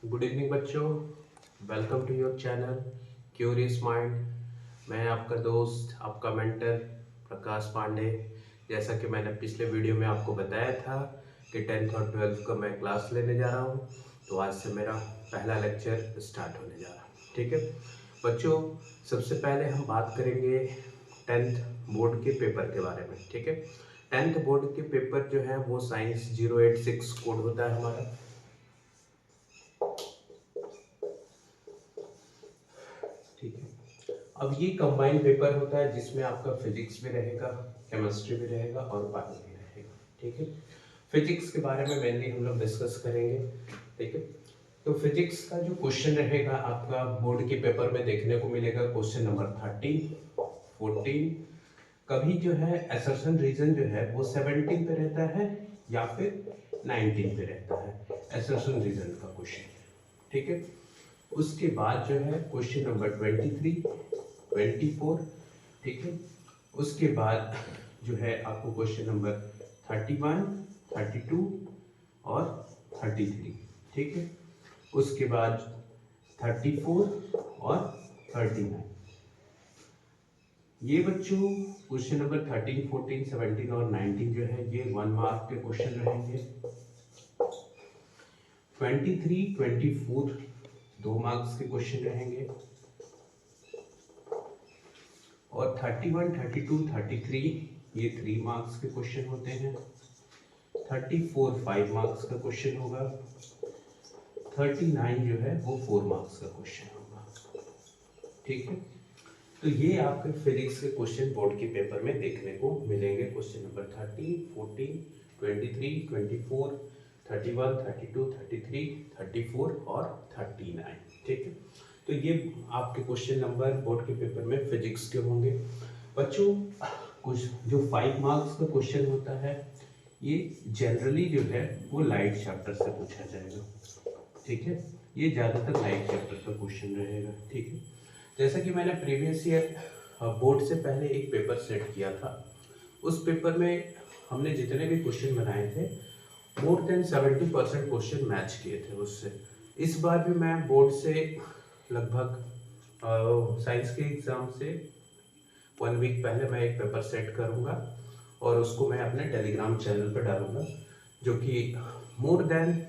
Good evening बच्चों, welcome to your channel curious mind. मैं आपका दोस्त, आपका मेंटर प्रकाश पांडे। जैसा कि मैंने पिछले वीडियो में आपको बताया था कि 10th और 12th का मैं क्लास लेने जा रहा हूँ, तो आज से मेरा पहला लेक्चर स्टार्ट होने जा रहा है। ठीक है बच्चों, सबसे पहले हम बात करेंगे 10th बोर्ड के पेपर के बारे में। ठीक है, 10th बोर्ड के पेपर जो है वो साइंस 086 कोड होता है हमारा। ठीक है, अब ये कंबाइंड पेपर होता है जिसमें आपका फिजिक्स भी रहेगा, केमिस्ट्री भी रहेगा और बायो भी रहेगा। ठीक है, फिजिक्स के बारे में मेनली हम लोग डिस्कस करेंगे। ठीक है, तो फिजिक्स का जो क्वेश्चन रहेगा आपका बोर्ड के पेपर में देखने को मिलेगा क्वेश्चन नंबर 13, 14। कभी जो है असर्शन रीजन जो है वो 17 पे रहता है या फिर 19 पे रहता है, असर्शन रीजन का क्वेश्चन। ठीक है, उसके बाद जो है क्वेश्चन नंबर 23, 24। ठीक है, उसके बाद जो है आपको क्वेश्चन नंबर 31, 32 और 33। ठीक है, उसके बाद 34 और 39। ये बच्चों क्वेश्चन नंबर 13, 14, 17 और 19 जो है ये 1 मार्क के क्वेश्चन रहेंगे। 23, 24 2 मार्क्स के क्वेश्चन रहेंगे और 31, 32, 33 ये 3 मार्क्स के क्वेश्चन होते हैं। 34 5 मार्क्स का क्वेश्चन होगा। 39 जो है वो 4 मार्क्स का क्वेश्चन होगा। ठीक है, तो ये आपके फिजिक्स के क्वेश्चन बोर्ड के पेपर में देखने को मिलेंगे। क्वेश्चन नंबर 13, 14, 23, 24, 31, 32, 33, 34 और 39। ठीक है, तो ये आपके क्वेश्चन नंबर बोर्ड के पेपर में फिजिक्स के होंगे। बच्चों कुछ जो 5 मार्क्स का क्वेश्चन होता है ये जनरली जो है वो लाइट चैप्टर से पूछा जाएगा। ठीक है, ये ज़्यादातर लाइट चैप्टर का क्वेश्चन रहेगा। ठीक है, जैसा कि मैंने प्रीवियस ईयर बोर्ड से पहले एक पेपर सेट किया था, उस पेपर में हमने जितने भी क्वेश्चन बनाए थे मोर देन 70% क्वेश्चन मैच किए थे उससे। इस बार भी मैं बोर्ड से लगभग साइंस के एग्ज़ाम से 1 वीक पहले मैं एक पेपर सेट करूंगा और उसको मैं अपने टेलीग्राम चैनल पर डालूंगा, जो कि मोर देन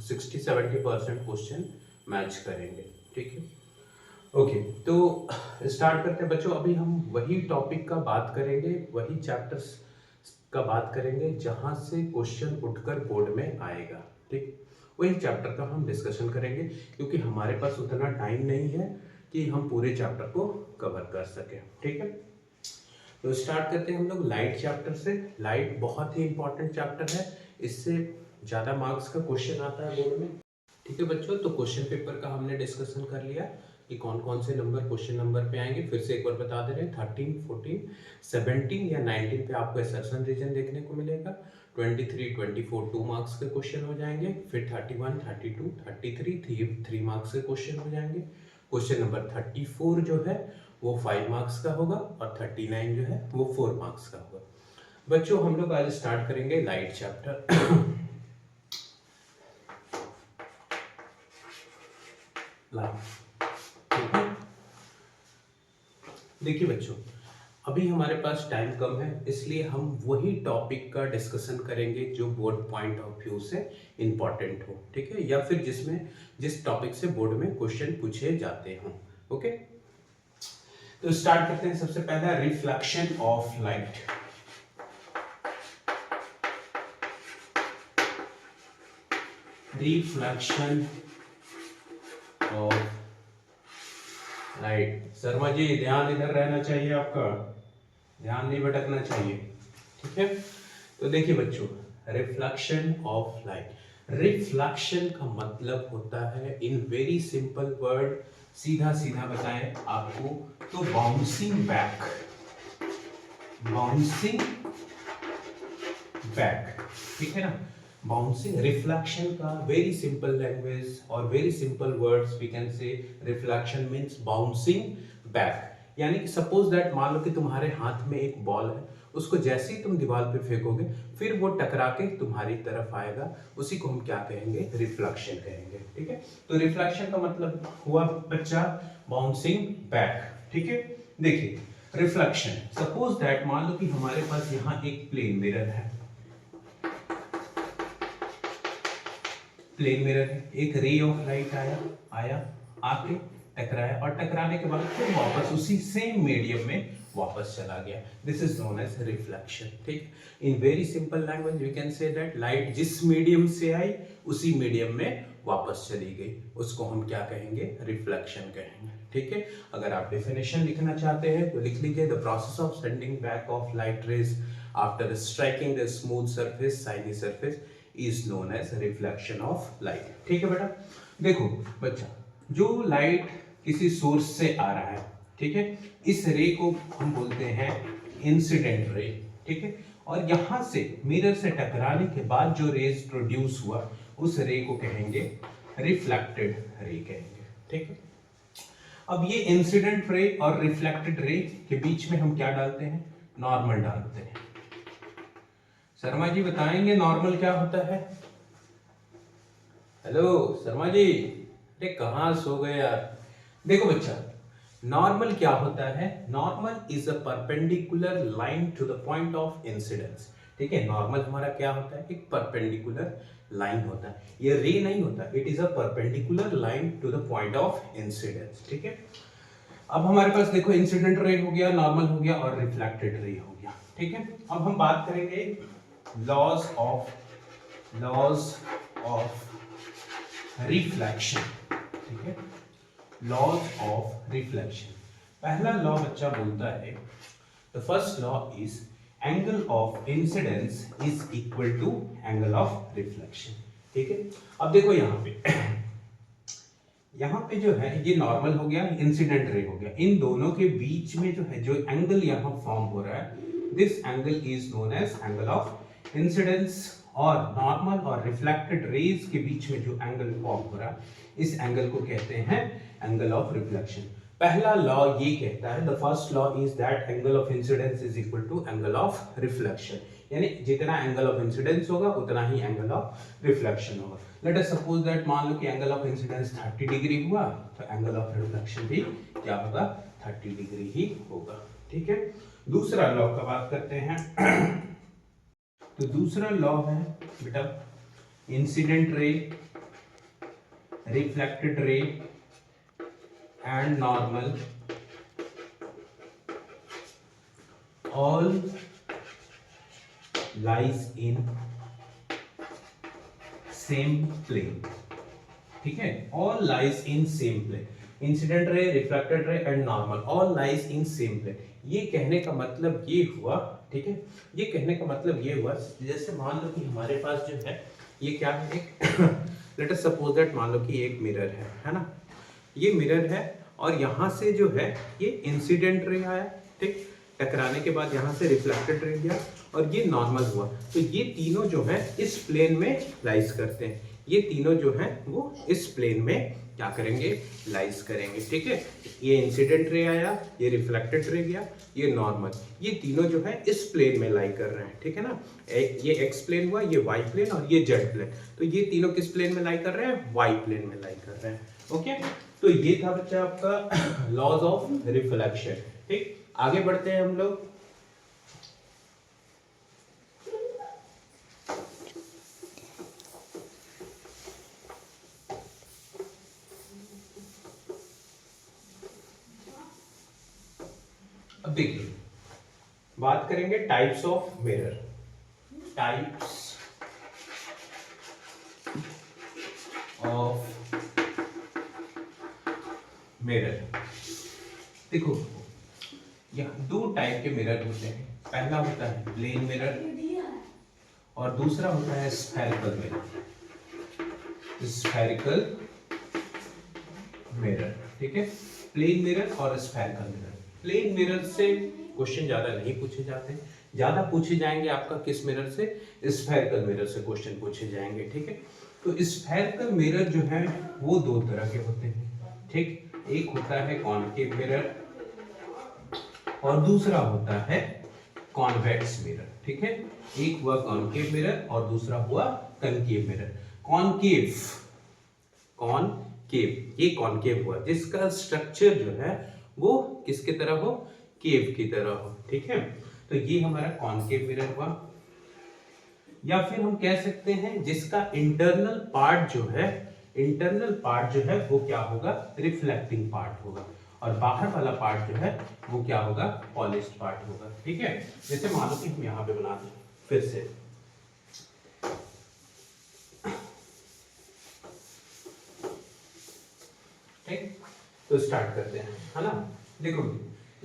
60-70% क्वेश्चन मैच करेंगे। ठीक है, ओके, तो स्टार्ट करते हैं बच्चों। अभी हम वही टॉपिक का बात करेंगे, वही चैप्टर्स का बात करेंगे जहां से क्वेश्चन उठकर बोर्ड में आएगा। ठीक, वही चैप्टर का हम डिस्कशन करेंगे क्योंकि हमारे पास उतना टाइम नहीं है कि हम पूरे चैप्टर को कवर कर सकें। ठीक है, तो स्टार्ट करते हैं हम लोग लाइट चैप्टर से। लाइट बहुत ही इंपॉर्टेंट चैप्टर है, इससे ज़्यादा मार्क्स का क्वेश्चन आता है बोर्ड में। ठीक है बच्चों, तो क्वेश्चन पेपर का हमने डिस्कशन कर लिया कि कौन कौन से नंबर क्वेश्चन नंबर पे आएंगे। फिर से एक बार बता दे रहे हैं, 13, 14, 17 या 19 पे आपको असर्शन रीजन देखने को मिलेगा। 23, 24 2 मार्क्स के क्वेश्चन हो जाएंगे। फिर 31, 32, 33 3 मार्क्स के क्वेश्चन हो जाएंगे। क्वेश्चन नंबर 34 जो है वो 5 मार्क्स का होगा और 39 जो है वो 4 मार्क्स का होगा। बच्चों हम लोग आज स्टार्ट करेंगे लाइट चैप्टर। ठीक है, देखिए बच्चों, अभी हमारे पास टाइम कम है, इसलिए हम वही टॉपिक का डिस्कशन करेंगे जो बोर्ड पॉइंट ऑफ व्यू से इंपॉर्टेंट हो। ठीक है, या फिर जिस टॉपिक से बोर्ड में क्वेश्चन पूछे जाते हों। ओके, तो स्टार्ट करते हैं। सबसे पहला reflection of light. Reflection of light. Sharma ji ध्यान इधर रहना चाहिए, आपका ध्यान नहीं भटकना चाहिए। ठीक है, तो देखिए बच्चों, रिफ्लेक्शन ऑफ लाइट। रिफ्लेक्शन का मतलब होता है इन वेरी सिंपल वर्ड, सीधा सीधा बताएं आपको तो बाउंसिंग बैक। बाउंसिंग बैक, ठीक है ना। बाउंसिंग रिफ्लेक्शन का वेरी सिंपल लैंग्वेज और very simple words we can say reflection means bouncing back. यानी कि सपोज दैट मान लो कि तुम्हारे हाथ में एक बॉल है उसको जैसे ही तुम दीवार पे फेंकोगे फिर वो टकरा के तुम्हारी तरफ आएगा, उसी को हम क्या कहेंगे, रिफ्लेक्शन कहेंगे। ठीक है, तो रिफ्लेक्शन का मतलब हुआ बच्चा बाउंसिंग बैक। ठीक है, देखिए रिफ्लेक्शन, सपोज दैट मान लो कि हमारे पास यहाँ एक प्लेन मिरर है, प्लेन मिरर है, एक रे ऑफ लाइट आया आके टकराया और टकराने के बाद फिर वापस उसी सेम मीडियम में वापस चला गया। This is known as reflection. ठीक, in very simple language we can say that light जिस मीडियम से आई उसी मीडियम में वापस चली गई, उसको हम क्या कहेंगे, रिफ्लेक्शन कहेंगे। ठीक है, अगर आप डेफिनेशन लिखना चाहते हैं तो लिख लीजिए, the process of sending back of light rays after striking the smooth surface, shiny surface is known as reflection of light. ठीक है बेटा, देखो बच्चा, जो लाइट किसी सोर्स से आ रहा है, ठीक है, इस रे को हम बोलते हैं इंसिडेंट रे। ठीक है, और यहां से मिरर से टकराने के बाद जो रेज प्रोड्यूस हुआ उस रे को कहेंगे रिफ्लेक्टेड रे कहेंगे। ठीक है, अब ये इंसिडेंट रे और रिफ्लेक्टेड रे के बीच में हम क्या डालते हैं, नॉर्मल डालते हैं। शर्मा जी बताएंगे नॉर्मल क्या होता है? हेलो शर्मा जी, अरे कहाँ सो गए यार? देखो बच्चा, नॉर्मल क्या होता है, normal is a perpendicular line to the point of incidence. ठीक है, नॉर्मल हमारा क्या होता है, एक परपेंडिकुलर लाइन होता है, ये रे नहीं होता, it is a perpendicular line to the point of incidence. ठीक है, अब हमारे पास देखो इंसिडेंट रे हो गया, नॉर्मल हो गया और रिफ्लेक्टेड रे हो गया। ठीक है, अब हम बात करेंगे लॉज ऑफ रिफ्लेक्शन। ठीक है, लॉज ऑफ रिफ्लेक्शन, पहला लॉ बच्चा बोलता है, the first law is angle of incidence is equal to angle of reflection. ठीक है, अब देखो यहाँ पे जो है ये नॉर्मल हो गया, इंसिडेंट रे हो गया, इन दोनों के बीच में जो है जो एंगल यहाँ फॉर्म हो रहा है, this angle is known as angle of incidence, और नॉर्मल और रिफ्लेक्टेड रेज के बीच में जो एंगल फॉर्म हो रहा है इस एंगल को कहते हैं एंगल ऑफ रिफ्लेक्शन। पहला लॉ ये कहता है, the first law is that angle of incidence is equal to angle of reflection, यानी जितना एंगल ऑफ इंसिडेंस होगा उतना ही एंगल ऑफ रिफ्लेक्शन होगा। लेट अस सपोज दैट मान लो कि एंगल ऑफ इंसिडेंस 30 डिग्री हुआ, तो एंगल ऑफ रिफ्लेक्शन भी क्या होगा, 30 डिग्री ही होगा। ठीक है, दूसरा लॉ का बात करते हैं। तो दूसरा लॉ है बेटा, incident ray, reflected ray and normal all lies in same plane. ठीक है, all lies in same plane, incident ray, reflected ray and normal all lies in same plane. ये कहने का मतलब ये हुआ, ठीक है, ये कहने का मतलब ये हुआ, जैसे मान लो कि हमारे पास जो है ये क्या है, एक लेट अस सपोज दैट मान लो कि एक मिरर है ना, ये मिरर है और यहाँ से जो है ये इंसिडेंट रे आया, ठीक, टकराने के बाद यहाँ से रिफ्लेक्टेड रे गया और ये नॉर्मल हुआ, तो ये तीनों जो है इस प्लेन में लाइज करते हैं, ये तीनों जो है वो इस प्लेन में क्या करेंगे, लाइज करेंगे। ठीक है, ये इंसिडेंट रे आया, ये रिफ्लेक्टेड रे गया, ये नॉर्मल, ये तीनों जो है इस प्लेन में लाई कर रहे हैं। ठीक है ना, ये एक्स प्लेन हुआ, ये वाई प्लेन और ये जेड प्लेन, तो ये तीनों किस प्लेन में लाई कर रहे हैं, वाई प्लेन में लाई कर रहे हैं। ओके, तो ये था बच्चा आपका लॉज ऑफ रिफ्लेक्शन। ठीक, आगे बढ़ते हैं हम लोग। अब देखिए बात करेंगे types of mirror, types of mirror. देखो यहाँ दो टाइप के मिरर होते हैं, पहला होता है प्लेन मिरर और दूसरा होता है स्फेरिकल मिरर। स्फेरिकल मिरर, ठीक है, प्लेन मिरर और स्फेरिकल मिरर। प्लेन मिरर से क्वेश्चन ज्यादा नहीं पूछे जाते, ज्यादा पूछे जाएंगे आपका किस मिरर से, स्फेरिकल मिरर से क्वेश्चन पूछे जाएंगे। ठीक है, तो स्फेरिकल मिरर जो है वो दो तरह के होते हैं। ठीक, एक होता है कॉन्केव मिरर और दूसरा होता है कॉन्वेक्स मिरर, ठीक है। एक हुआ कॉनकेव मिरर और दूसरा हुआ कनकेव मिरर। कॉनकेव, कॉनकेव, ये कॉनकेव हुआ जिसका स्ट्रक्चर जो है वो किसके तरह हो, केव की तरह हो, ठीक है। तो ये हमारा कॉनकेव मिरर हुआ। या फिर हम कह सकते हैं जिसका इंटरनल पार्ट जो है, इंटरनल पार्ट जो है वो क्या होगा, रिफ्लेक्टिंग पार्ट होगा, और बाहर वाला पार्ट जो है वो क्या होगा, पॉलिश्ड पार्ट होगा, ठीक है। जैसे मान लो कि हम यहाँ पे बना दें फिर से, ठीक। तो स्टार्ट करते हैं, है ना। देखो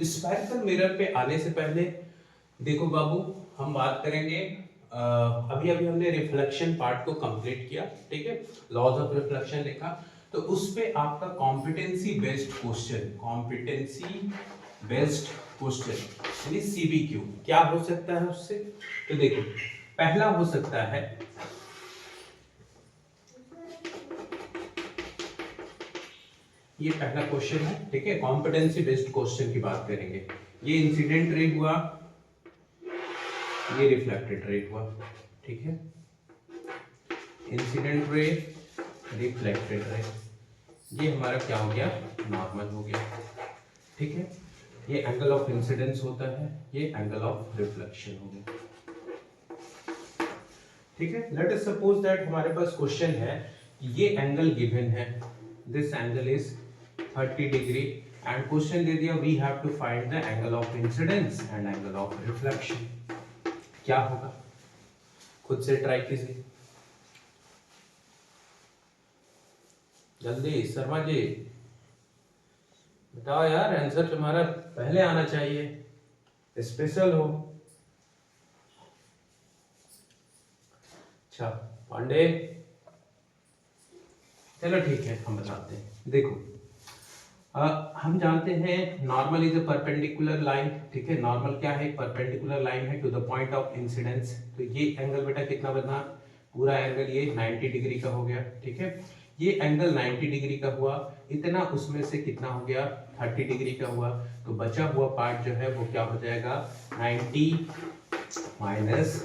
स्फेरिकल मिरर पे आने से पहले देखो बाबू, हम बात करेंगे अभी अभी हमने रिफ्लेक्शन पार्ट को कंप्लीट किया, ठीक है। लॉज ऑफ रिफ्लेक्शन देखा, तो उस पे आपका competency based question, competency based question यानी सीबीक्यू क्या हो सकता है उससे। तो देखो पहला हो सकता है, ये पहला क्वेश्चन है, ठीक है। कॉम्पिटेंसी बेस्ड क्वेश्चन की बात करेंगे। ये इंसिडेंट रे हुआ, ये रिफ्लेक्टेड रे हुआ, ठीक है। इंसिडेंट रे, रिफ्लेक्टेड रे, ये हमारा क्या हो गया, नॉर्मल हो गया, ठीक है। ये एंगल ऑफ इंसिडेंस होता है, ये एंगल ऑफ रिफ्लेक्शन हो गया, ठीक है। लेट अस सपोज दैट हमारे पास क्वेश्चन है कि ये एंगल गिवन है, this angle is 30 degree, and question दे दिया we have to find the angle of incidence and angle of reflection. क्या होगा, खुद से ट्राई कीजिए जल्दी। शर्मा जी बताओ यार, आंसर तुम्हारा पहले आना चाहिए, स्पेशल हो। अच्छा पांडे, चलो ठीक है हम बताते हैं। देखो हम जानते हैं normal is a perpendicular line, ठीक है। नॉर्मल क्या है, परपेंडिकुलर लाइन है to the point of incidence. तो ये एंगल बेटा कितना बना, पूरा एंगल ये 90 डिग्री का हो गया, ठीक है। ये एंगल 90 डिग्री का हुआ, इतना उसमें से कितना हो गया, 30 डिग्री का हुआ। तो बचा हुआ पार्ट जो है वो क्या हो जाएगा, 90 minus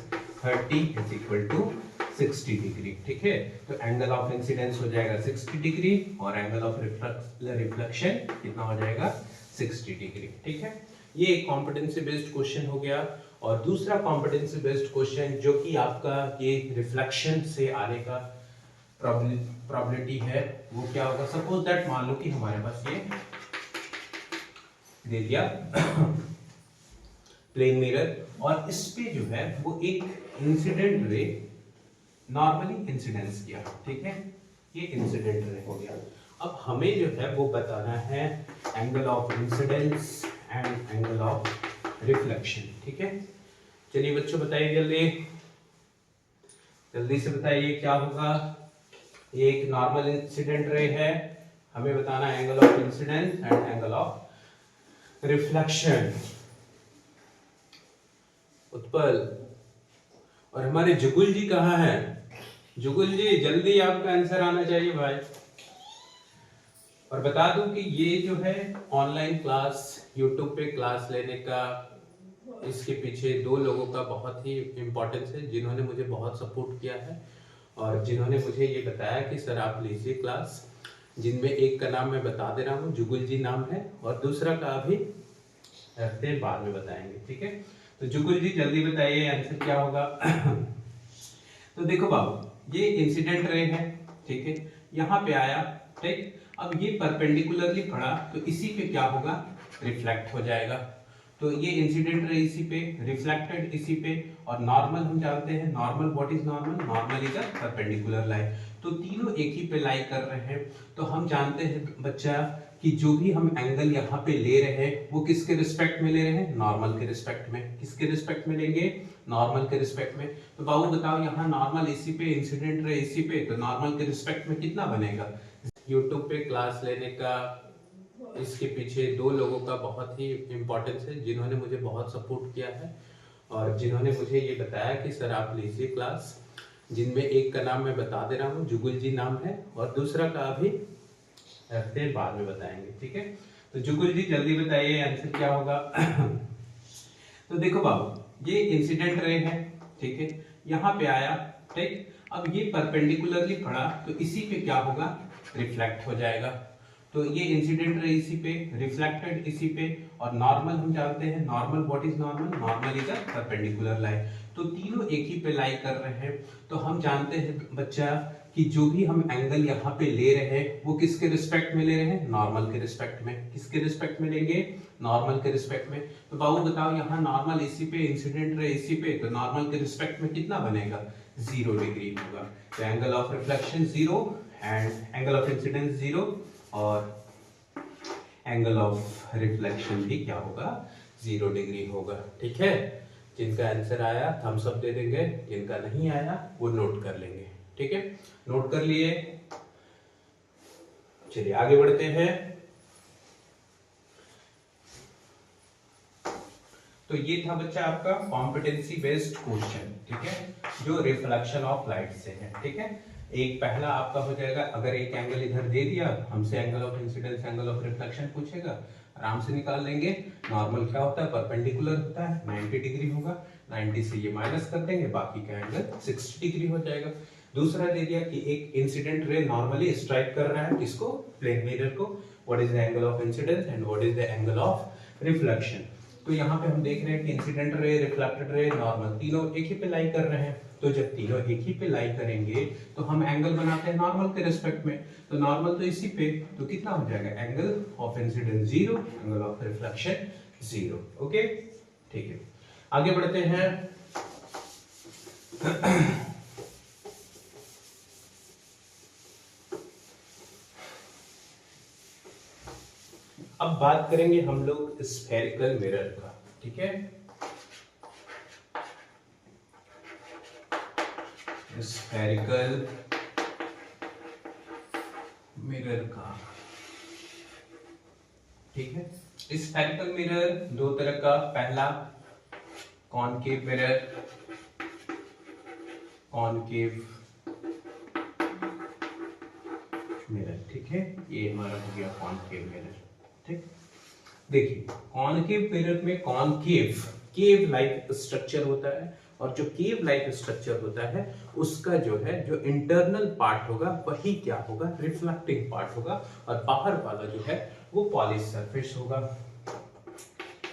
30 is equal to 60 degree, ठीक है। तो एंगल ऑफ इंसिडेंस हो जाएगा 60 डिग्री और एंगल ऑफ रिफ्लेक्शन कितना हो जाएगा, 60 डिग्री, ठीक है। ये एक कॉम्पिटेंसी बेस्ड क्वेश्चन हो गया। और दूसरा कॉम्पिटेंसी बेस्ड क्वेश्चन जो कि आपका ये रिफ्लेक्शन से आने का प्रोबेबिलिटी है वो क्या होगा। सपोज दैट मान लो कि हमारे पास ये दे दिया प्लेन मिरर, और इस पे जो है वो एक इंसिडेंट रे नॉर्मली इंसिडेंस किया, ठीक है। ये इंसिडेंट रे हो गया। अब हमें जो है वो बताना है angle of incidence and angle of reflection, ठीक है। चलिए बच्चों बताइए जल्दी जल्दी से बताइए क्या होगा। ये एक नॉर्मल इंसिडेंट रे है, हमें बताना angle of incidence and angle of reflection. Utpal और हमारे जुगुल जी कहाँ हैं, जुगुल जी जल्दी आपका आंसर आना चाहिए भाई। और बता दूं कि ये जो है ऑनलाइन क्लास, यूट्यूब पे क्लास लेने का, इसके पीछे दो लोगों का बहुत ही इम्पोर्टेंस है जिन्होंने मुझे बहुत सपोर्ट किया है और जिन्होंने मुझे ये बताया कि सर आप लीजिए क्लास, जिनमें एक का नाम मैं बता दे रहा हूँ, जुगुल जी नाम है, और दूसरा का अभी रखते हैं बाद में बताएंगे, ठीक है। तो जुगुल जी जल्दी बताइए आंसर क्या होगा। तो देखो बाबू ये इंसिडेंट रे है, ठीक है, यहाँ पे आया, ठीक। अब ये परपेंडिकुलरली पड़ा तो इसी पे क्या होगा, रिफ्लेक्ट हो जाएगा। तो ये इंसिडेंट रे इसी पे, रिफ्लेक्टेड इसी पे, और नॉर्मल हम जानते हैं, normal what is normal, normal is a perpendicular line. तो तीनों एक ही पे लाई कर रहे हैं। तो हम जानते हैं बच्चा कि जो भी हम एंगल यहाँ पे ले रहे हैं वो किसके रिस्पेक्ट में ले रहे हैं, नॉर्मल के रिस्पेक्ट में। किसके रिस्पेक्ट में लेंगे, नॉर्मल के रिस्पेक्ट में। तो बाबू बताओ यहाँ नॉर्मल इसी पे, इंसिडेंट रे इसी पे, तो नॉर्मल के रिस्पेक्ट में कितना बनेगा। यूट्यूब पे क्लास लेने का, इसके पीछे दो लोगों का बहुत ही इम्पोर्टेंस है जिन्होंने मुझे बहुत सपोर्ट किया है और जिन्होंने मुझे ये बताया कि सर आप लीजिए क्लास, जिनमें एक का नाम मैं बता दे रहा हूँ, जुगुल जी नाम है, और दूसरा का अभी रखते हैं बाद में बताएंगे, ठीक है। तो जुगुल जी जल्दी बताइए आंसर क्या होगा। तो देखो बाबू ये इंसिडेंट रे है, ठीक है, यहाँ पे आया, ठीक। अब ये परपेंडिकुलरली पड़ा तो इसी पे क्या होगा, रिफ्लेक्ट हो जाएगा। तो ये इंसिडेंट रे इसी पे, रिफ्लेक्टेड इसी पे, और नॉर्मल हम जानते हैं, normal what is normal, normal is a perpendicular line. तो तीनों एक ही पे लाई कर रहे हैं। तो हम जानते हैं बच्चा कि जो भी हम एंगल यहाँ पे ले रहे हैं वो किसके रिस्पेक्ट में ले रहे हैं, नॉर्मल के रिस्पेक्ट में। किसके रिस्पेक्ट में लेंगे, नॉर्मल के रिस्पेक्ट में। तो बाबू बताओ, यहाँ नॉर्मल इसी पे, इंसिडेंट रे इसी पे, तो नॉर्मल के रिस्पेक्ट में कितना बनेगा, 0 डिग्री होगा। तो angle of reflection 0 and angle of incidence 0 और एंगल ऑफ रिफ्लेक्शन भी क्या होगा, 0 डिग्री होगा। ठीक है, जिनका आंसर आया थम्स अप दे देंगे, जिनका नहीं आया वो नोट कर लेंगे। ठीक है, नोट कर लिए। चलिए आगे बढ़ते हैं। तो ये था बच्चा आपका कॉम्पिटेंसी बेस्ड क्वेश्चन, ठीक है, जो रिफ्लेक्शन ऑफ लाइट से है। ठीक है, एक पहला आपका हो जाएगा, अगर एक एंगल इधर दे दिया हमसे, angle of incidence, angle of reflection पूछेगा, आराम से निकाल लेंगे। नॉर्मल क्या होता है, परपेंडिकुलर होता है, 90 डिग्री होगा, 90 से ये माइनस कर देंगे, बाकी का एंगल 60 डिग्री हो जाएगा। दूसरा दे दिया कि एक इंसिडेंट रे नॉर्मली स्ट्राइक कर रहा है किसको, प्लेन मिरर को, what is the angle of incidence and what is the angle of reflection. तो यहाँ पे हम देख रहे हैं कि इंसिडेंट रे, रिफ्लेक्टेड रे, नॉर्मल, तीनों एक ही पे लाई कर रहे हैं। तो जब तीनों एक ही पे लाई करेंगे तो हम एंगल बनाते हैं नॉर्मल के रिस्पेक्ट में। तो नॉर्मल तो इसी पे, तो कितना हो जाएगा, angle of incidence 0, angle of reflection 0। Okay, ठीक है, आगे बढ़ते हैं। अब बात करेंगे हम लोग स्फेरिकल मिरर का। ठीक है, स्फेरिकल मिरर का। ठीक है, स्फेरिकल मिरर दो तरह का, पहला कॉनकेव मिरर, कॉनकेव मिरर। ठीक है, ये हमारा हो गया कॉनकेव मिरर। ठीक, देखिए कॉनकेव मिरर में कॉनकेव, केव लाइक स्ट्रक्चर होता है, और जो केव लाइक स्ट्रक्चर होता है उसका जो है, जो इंटरनल पार्ट होगा वही क्या होगा, रिफ्लेक्टिंग पार्ट होगा, और बाहर वाला जो है वो पॉलिश सरफेस होगा।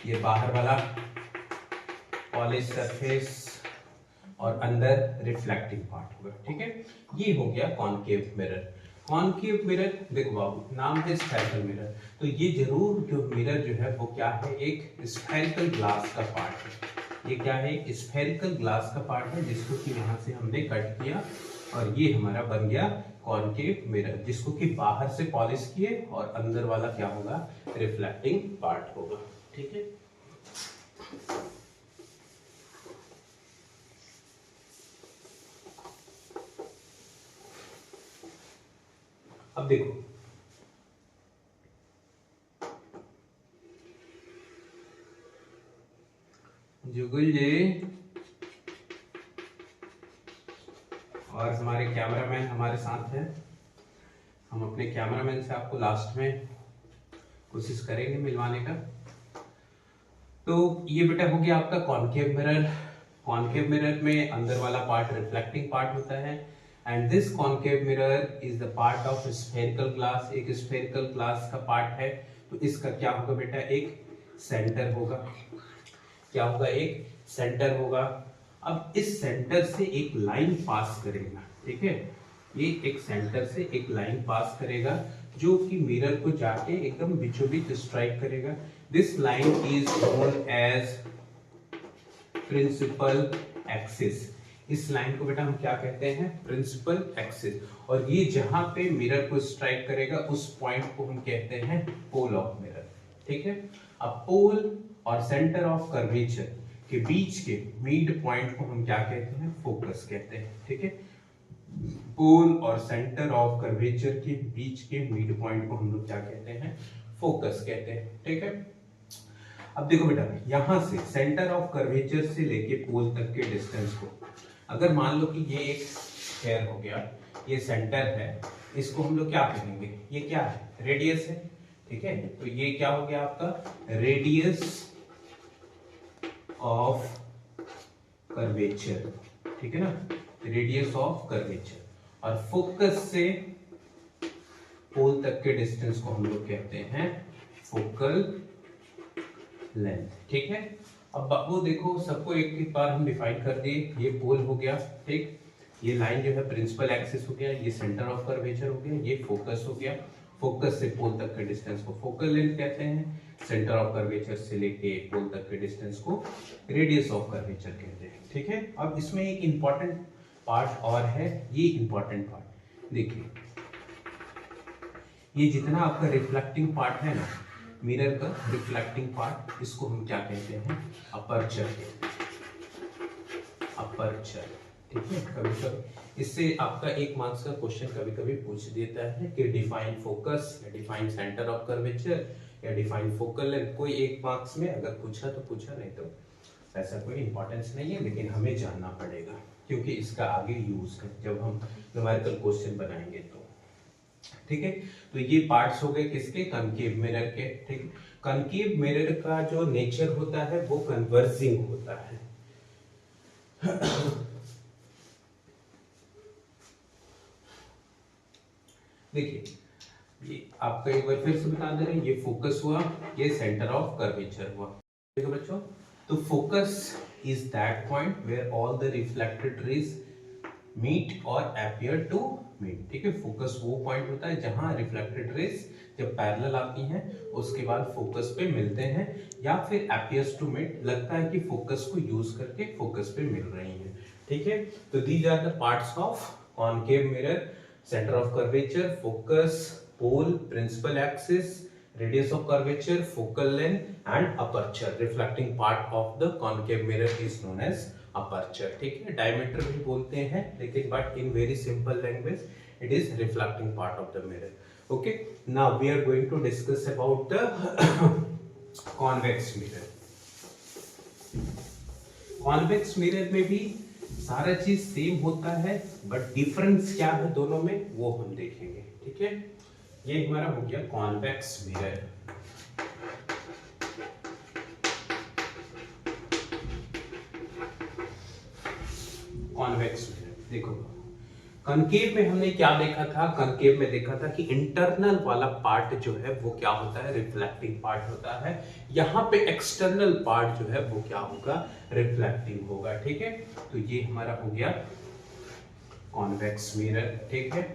ये बाहर वाला पॉलिश सरफेस और अंदर रिफ्लेक्टिंग पार्ट होगा। ठीक है, ये हो गया कॉनकेव मिरर। कॉनकेव मिरर, देखो बाबू, नाम है स्फेरिकल मिरर, तो ये जरूर जो मिरर जो है वो क्या है, एक स्फेरिकल ग्लास का पार्ट है। ये क्या है, स्फेरिकल ग्लास का पार्ट है, जिसको कि यहाँ से हमने कट किया और ये हमारा बन गया कॉनकेव मिरर, जिसको कि बाहर से पॉलिश किए और अंदर वाला क्या होगा, रिफ्लेक्टिंग पार्ट होगा। ठीक है, अब देखो, जुगल जी और हमारे कैमरामैन हमारे साथ हैं। हम अपने कैमरामैन से आपको लास्ट में कोशिश करेंगे मिलवाने का। तो ये बेटा हो गया आपका कॉनकेव मिरर। कॉनकेव मिरर में अंदर वाला पार्ट रिफ्लेक्टिंग पार्ट होता है, and this concave mirror is the part of spherical glass, एक स्फेरिकल ग्लास का पार्ट है। तो इसका क्या होगा बेटा, एक सेंटर होगा। क्या होगा, एक सेंटर होगा। अब इस सेंटर से एक लाइन पास करेगा। ठीक है, ये एक सेंटर से एक लाइन पास करेगा जो कि मिरर को जाके एकदम बीचों बीच स्ट्राइक करेगा। This line is known as principal axis. इस लाइन को बेटा हम क्या कहते हैं, प्रिंसिपल एक्सिस। और ये जहां पे मिरर को स्ट्राइक करेगा उस पॉइंट को हम कहते हैं पोल ऑफ मिरर। ठीक है, अब पोल और सेंटर ऑफ कर्वेचर के बीच के मिड पॉइंट को हम क्या कहते हैं, फोकस कहते हैं। ठीक है, पोल और सेंटर ऑफ कर्वेचर के बीच के मिड पॉइंट को हम लोग क्या कहते हैं, फोकस कहते हैं। ठीक है, अब देखो बेटा, यहां से सेंटर ऑफ कर्वेचर से लेके पोल तक के डिस्टेंस को, अगर मान लो कि ये एक स्फीयर हो गया, ये सेंटर है, इसको हम लोग क्या कहेंगे, ये क्या है, रेडियस है। ठीक है, तो ये क्या हो गया आपका, रेडियस ऑफ कर्वेचर, ठीक है ना, रेडियस ऑफ कर्वेचर, और फोकस से पोल तक के डिस्टेंस को हम लोग कहते हैं फोकल लेंथ, ठीक है। अब बाबू देखो, सबको एक बार हम डिफाइन कर दिए, ये पोल हो गया, ठीक, ये लाइन जो है प्रिंसिपल एक्सिस हो गया, ये सेंटर ऑफ कर्वेचर हो गया, ये फोकस हो गया, फोकस से पोल तक के डिस्टेंस को फोकल लेंथ कहते हैं, सेंटर ऑफ कर्वेचर से लेके पोल तक के डिस्टेंस को रेडियस ऑफ कर्वेचर कहते हैं, ठीक है। अब इसमें एक इंपॉर्टेंट पार्ट और है, ये इंपॉर्टेंट पार्ट देखिए, ये जितना आपका रिफ्लेक्टिंग पार्ट है ना, मिरर का रिफ्लेक्टिंग पार्ट, इसको हम क्या कहते हैं, अपर्चर, अपर्चर, ठीक है। कभी कभी इससे आपका एक मार्क्स का क्वेश्चन कभी कभी पूछ देता है कि डिफाइन फोकस या डिफाइन सेंटर ऑफ कर्वेचर या डिफाइन फोकल लेंथ, कोई एक मार्क्स में अगर पूछा तो पूछा, नहीं तो ऐसा कोई इंपॉर्टेंस नहीं है, लेकिन हमें जानना पड़ेगा क्योंकि इसका आगे यूज है जब हम न्यूमेरिकल क्वेश्चन बनाएंगे तो, ठीक है। तो ये पार्ट्स हो गए किसके, कनकेव मिरर के, ठीक। कनकेव मिरर का जो नेचर होता है वो कन्वर्जिंग होता है। देखिए, ये आपका एक बार फिर से बता दे रहे हैं, ये फोकस हुआ, ये सेंटर ऑफ कर्वेचर हुआ, ठीक है बच्चों। तो focus is that point where all the reflected rays meet और अपीयर टू मीट, ठीक है। फोकस वो पॉइंट होता है जहां रिफ्लेक्टेड रेज जब पैरेलल आती हैं उसके बाद फोकस पे मिलते हैं, या फिर अपीयर्स टू मीट, लगता है कि फोकस को यूज करके फोकस पे मिल रही हैं, ठीक है। तो these are the parts of concave mirror, centre of curvature, focus, pole, principal axis, radius of curvature, focal length and aperture. Reflecting part of the concave mirror is known as aperture, ठीक है। diameter भी बोलते हैं, लेकिन but in very simple language it is reflecting part of the mirror. Okay, now we are going to discuss about the convex mirror. convex mirror में भी सारा चीज सेम होता है, बट डिफरेंस क्या है दोनों में वो हम देखेंगे, ठीक है। ये हमारा हो गया कॉन्वेक्स मिरर। कॉन्वेक्स मिरर देखो, कनकेव में हमने क्या देखा था, कनकेव में देखा था कि इंटरनल वाला पार्ट जो है वो क्या होता है, रिफ्लेक्टिंग पार्ट होता है। यहाँ पे एक्सटर्नल पार्ट जो है वो क्या होगा, रिफ्लेक्टिंग होगा, ठीक है। तो ये हमारा हो गया कॉन्वेक्स मिरर, ठीक है।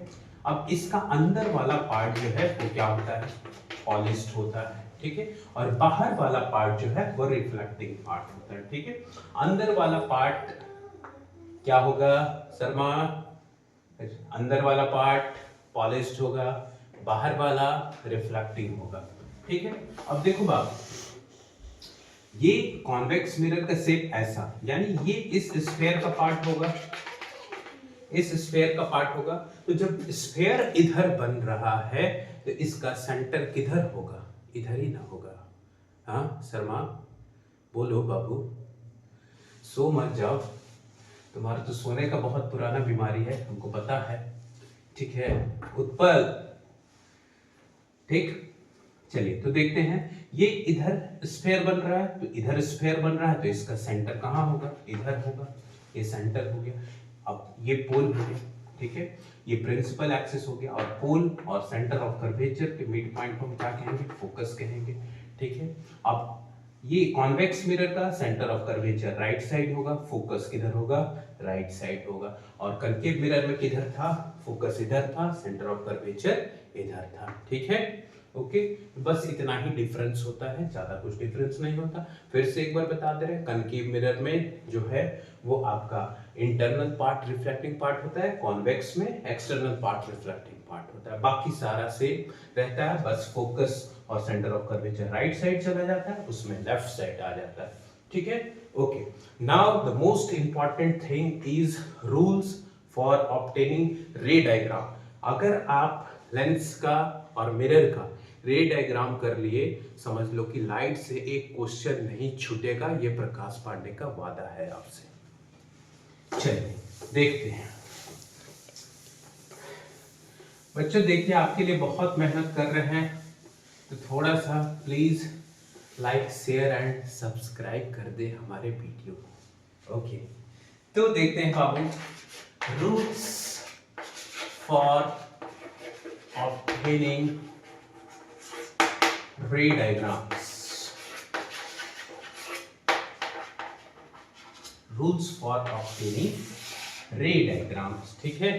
अब इसका अंदर वाला पार्ट जो है वो क्या होता है, पॉलिश्ड होता है, ठीक है, और बाहर वाला पार्ट जो है वो रिफ्लेक्टिंग पार्ट होता है, ठीक है। अंदर वाला पार्ट क्या होगा शर्मा, अंदर वाला पार्ट पॉलिश्ड होगा, बाहर वाला रिफ्लेक्टिंग होगा, ठीक है। अब देखो बाप, ये कॉन्वेक्स मिरर का शेप ऐसा, यानी ये इस स्फीयर का पार्ट होगा, इस स्फीयर का पार्ट होगा। तो जब स्फीयर इधर बन रहा है तो इसका सेंटर किधर होगा, इधर ही ना होगा। हाँ शर्मा बोलो बाबू, सो मत जाओ, तुम्हारा तो सोने का बहुत पुराना बीमारी है, हमको पता है, ठीक है उत्पल, ठीक। चलिए तो देखते हैं, ये इधर स्फीयर बन रहा है तो इधर स्फीयर बन रहा है, तो इसका सेंटर कहाँ होगा, इधर होगा, ये सेंटर हो गया। अब ये पोल हो गया, ठीक है, ये प्रिंसिपल एक्सिस हो गया, और पोल और सेंटर ऑफ कर्वेचर के मिड पॉइंट को हम क्या कहेंगे, फोकस कहेंगे, ठीक है। अब ये कॉन्वेक्स मिरर का centre of curvature right side होगा, फोकस किधर होगा, राइट साइड होगा, और कनकेव मिरर में किधर था, फोकस इधर था, सेंटर ऑफ कर्वेचर इधर था, ठीक है। ओके, बस इतना ही डिफरेंस होता है, ज्यादा कुछ डिफरेंस नहीं होता। फिर से एक बार बता दे रहे हैं, कनकेव मिरर में जो है वो आपका इंटरनल पार्ट रिफ्लेक्टिंग पार्ट होता है, कॉन्वेक्स में एक्सटर्नल पार्ट रिफ्लेक्टिंग पार्ट होता है, बाकी सारा सेम रहता है, बस फोकस और centre of curvature right side चला जाता है, उसमें लेफ्ट साइड आ जाता है, ठीक है। Okay, now the most important thing is rules for obtaining रे डायग्राम। अगर आप लेंस का और मिरर का रे डायग्राम कर लिए, समझ लो कि लाइट से एक क्वेश्चन नहीं छूटेगा, ये प्रकाश पांडे का वादा है आपसे। चलिए देखते हैं बच्चों, देखिए आपके लिए बहुत मेहनत कर रहे हैं, तो थोड़ा सा please like share and subscribe कर दे हमारे वीडियो को। ओके, तो देखते हैं बाबू, rules for obtaining ray diagrams, rules for obtaining ray diagrams. ठीक है,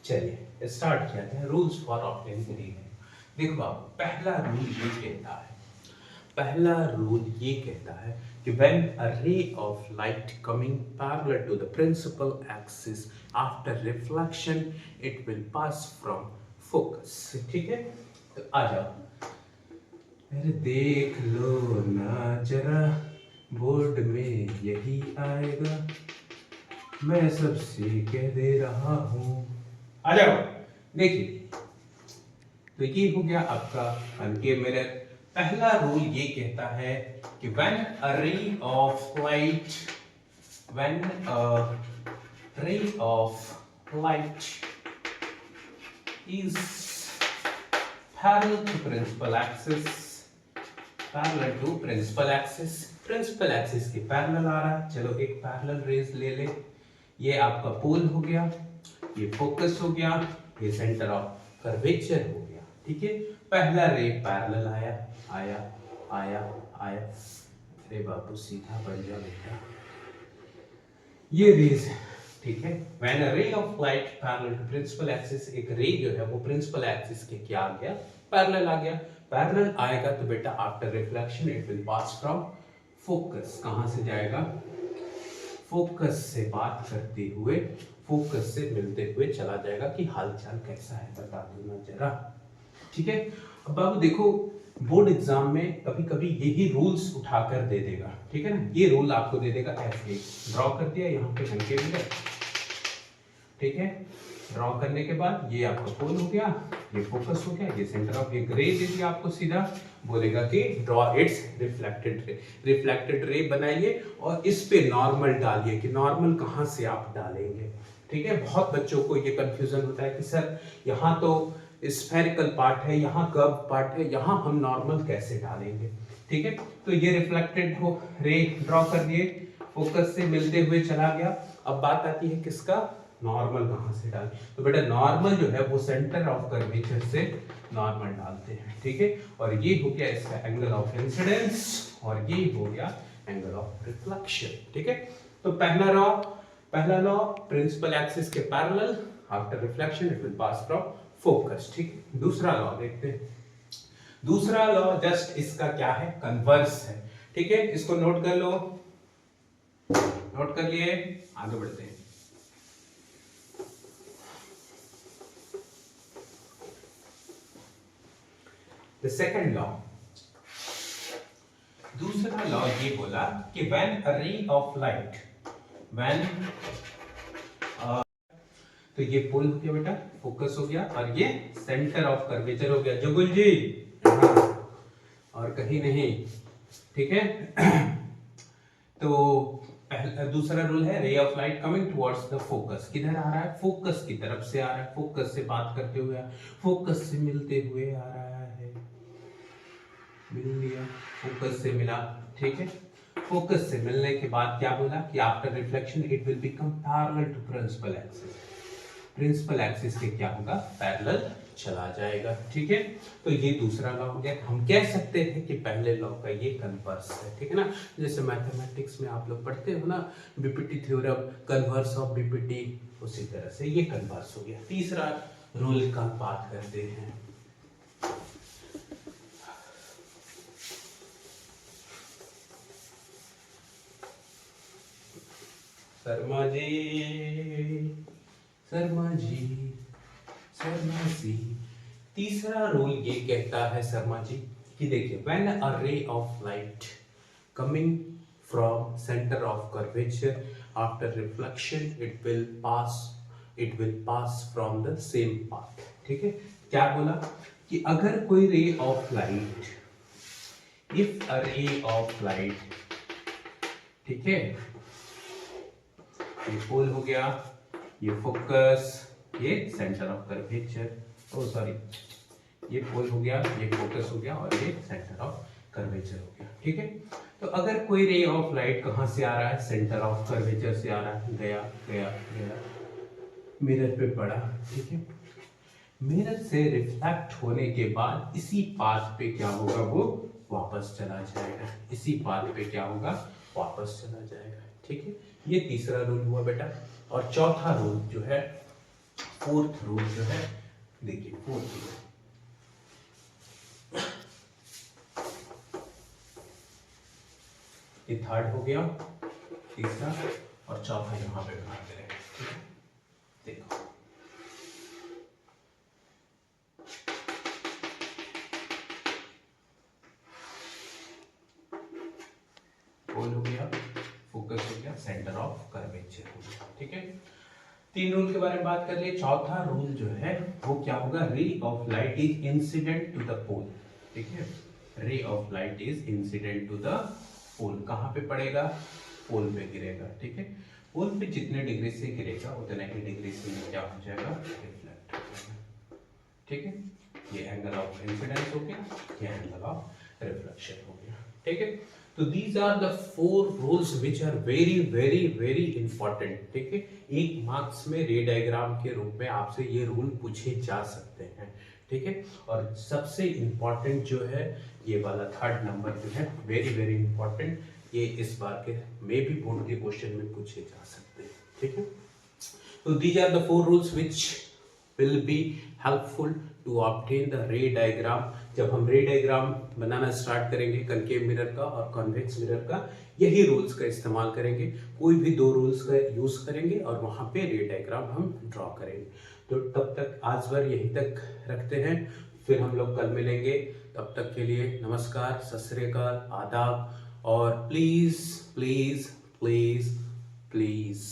चलिए स्टार्ट किया जाए। रूल्स फॉर ऑब्टेनिंग रे, देखो बाबू, पहला रूल ये कहता है, पहला रूल ये कहता है कि when a ray of light coming parallel to the principal axis after reflection it will pass from focus। ठीक है, तो आ जाओ, अरे देख लो ना जरा, बोर्ड में यही आएगा, मैं सबसे कह दे रहा हूँ, आ जाओ। देखिए, तो ये हो गया आपका कनकेव मिरर। पहला रूल ये कहता है कि when a ray of light, when a ray of light is parallel to principal axis, parallel to principal axis, principal axis के पैरेलल आ रहा है, चलो एक पैरेलल रेज ले ले, ये आपका पोल हो गया, ये फोकस हो गया, ये सेंटर ऑफ कर्वेचर हो गया। ठीक है, पहला रे पैरेलल आया आया आया आया, अरे बाबू सीधा बन जा बेटा, ये रेज। ठीक है, when a ray of light parallel to principal axis, एक रे जो है वो प्रिंसिपल एक्सिस के क्या आ गया, पैरेलल आ गया। पैरेलल आएगा तो बेटा after reflection it will pass from focus, कहां से जाएगा, फोकस से बात करते हुए, फोकस से मिलते हुए चला जाएगा कि हालचाल कैसा है बता दो ना जरा। ठीक है, अब बाबू देखो, बोर्ड एग्जाम में कभी कभी यही रूल्स उठाकर दे देगा। ठीक है ना, ये रूल आपको दे देगा ऐसे, ड्रॉ कर दिया यहाँ पे कनकेव मिरर। ठीक है, ड्रॉ करने के बाद ये आपका पोल हो गया, ये फोकस हो गया, ये सेंटर ऑफ, ये रे दे दिया आपको, सीधा बोलेगा कि draw it's reflected ray, reflected रे बनाइए और इस पे नॉर्मल डालिए, कि नॉर्मल कहाँ से आप डालेंगे। ठीक है, बहुत बच्चों को ये कंफ्यूजन होता है कि सर यहाँ तो स्फेरिकल पार्ट है, यहाँ कर्व पार्ट है, यहाँ हम नॉर्मल कैसे डालेंगे। ठीक है, तो ये रिफ्लेक्टेड हो रे ड्रॉ कर दिए, फोकस से मिलते हुए चला गया। अब बात आती है किसका, नॉर्मल कहां से डालें, तो बेटा नॉर्मल जो है वो सेंटर ऑफ कर्वेचर से नॉर्मल डालते हैं। ठीक है, और ये हो गया इसका एंगल ऑफ इंसिडेंस, और ये हो गया एंगल ऑफ रिफ्लेक्शन। ठीक है, तो पहला लॉ प्रिंसिपल एक्सिस के parallel, after reflection it will pass from focus. ठीक है, दूसरा लॉ देखते हैं। दूसरा लॉ जस्ट इसका क्या है, कन्वर्स है। ठीक है, इसको नोट कर लो, नोट कर लिए, आगे बढ़ते हैं। द सेकंड लॉ, दूसरा लॉ ये बोला कि when a ray of light, when तो ये पोल हो गया बेटा, फोकस हो गया, और ये सेंटर ऑफ कर्वेचर हो गया, जुगुल जी, और कहीं नहीं। ठीक है, तो दूसरा रूल है ray of light coming towards the focus, किधर आ रहा है, फोकस की तरफ से आ रहा है, फोकस से बात करते हुए, फोकस से मिलते हुए आ रहा है, मिल लिया, फोकस से मिला। ठीक है, फोकस से मिलने के बाद क्या बोला कि after reflection it will become parallel to principal axis, principal axis के क्या होगा, पैरेलल चला जाएगा। ठीक है, तो ये दूसरा लॉ हो गया। हम कह सकते हैं कि पहले लॉ का ये कन्वर्स है। ठीक है ना, जैसे मैथमेटिक्स में आप लोग पढ़ते हो ना, BPT theorem, converse of BPT, उसी तरह से ये कन्वर्स हो गया। तीसरा रूल का बात करते हैं। शर्मा जी, शर्मा जी, शर्मा जी, तीसरा रूल ये कहता है शर्मा जी कि देखिए, when a ray of light coming from centre of curvature after reflection it will pass from the same path. ठीक है, क्या बोला कि अगर कोई रे of light, if a ray of light, ठीक है, ये पोल हो गया, ये फोकस, ये centre of curvature, oh sorry, ये पोल हो गया, ये फोकस हो गया, और ये सेंटर ऑफ कर्वेचर हो गया। ठीक है, तो अगर कोई रे ऑफ लाइट कहाँ से आ रहा है, सेंटर ऑफ कर्वेचर से आ रहा है, गया गया गया, मिरर पे पड़ा, ठीक है, मिरर से रिफ्लेक्ट होने के बाद इसी पाथ पे क्या होगा, वो वापस चला जाएगा, इसी पाथ पे क्या होगा, वापस चला जाएगा, ठीक है। ये तीसरा रूल हुआ बेटा। और चौथा रूल जो है, फोर्थ रूल जो है, देखिए फोर्थ रूल, ये थर्ड हो गया, तीसरा और चौथा यहां पे बना दे रहे हैं, ठीक है। देखो गोल हो गया, फोकस हो गया, सेंटर ऑफ कर्वेचर हो गया, ठीक है। तीन रूल के बारे में बात कर लिए। चौथा रूल जो है वो क्या होगा, ray of light is incident to the pole, ठीक है, ray of light is incident to the pole. कहां पे पड़ेगा, पोल पे गिरेगा, ठीक है। पोल पे जितने डिग्री से गिरेगा उतने ही डिग्री से क्या हो जाएगा, रिफ्लेक्ट हो जाएगा, ठीक है। ये एंगल ऑफ इंसिडेंस हो गया, ये एंगल ऑफ रिफ्लेक्शन हो गया, ठीक है। तो these are the 4 rules which are very very very important, ठीक है। एक मार्क्स में रे डायग्राम के रूप में आपसे ये रूल पूछे जा सकते हैं, ठीक है। और सबसे इंपॉर्टेंट जो है ये वाला थर्ड नंबर जो है, वेरी वेरी इंपॉर्टेंट, ये इस बार के में भी बोर्ड के क्वेश्चन में पूछे जा सकते हैं, ठीक है। तो these are the 4 rules which will be helpful to obtain the ray diagram. जब हम रे डायग्राम बनाना स्टार्ट करेंगे कनकेव मिरर का और कॉन्वेक्स मिरर का, यही रूल्स का इस्तेमाल करेंगे, कोई भी 2 रूल्स का यूज करेंगे और वहां पे रे डायग्राम हम ड्रॉ करेंगे। तो तब तक आज बार यहीं तक रखते हैं, फिर हम लोग कल मिलेंगे। तब तक के लिए नमस्कार, सत श्री अकाल, आदाब, और प्लीज प्लीज प्लीज प्लीज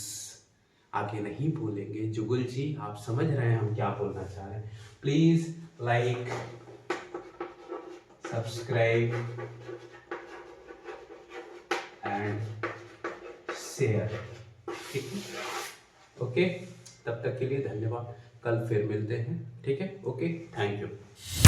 आगे नहीं बोलेंगे, जुगल जी आप समझ रहे हैं हम क्या बोलना चाह रहे हैं। Please like, subscribe and share, ठीक है। ओके, तब तक के लिए धन्यवाद, कल फिर मिलते हैं, ठीक है। Okay, thank you.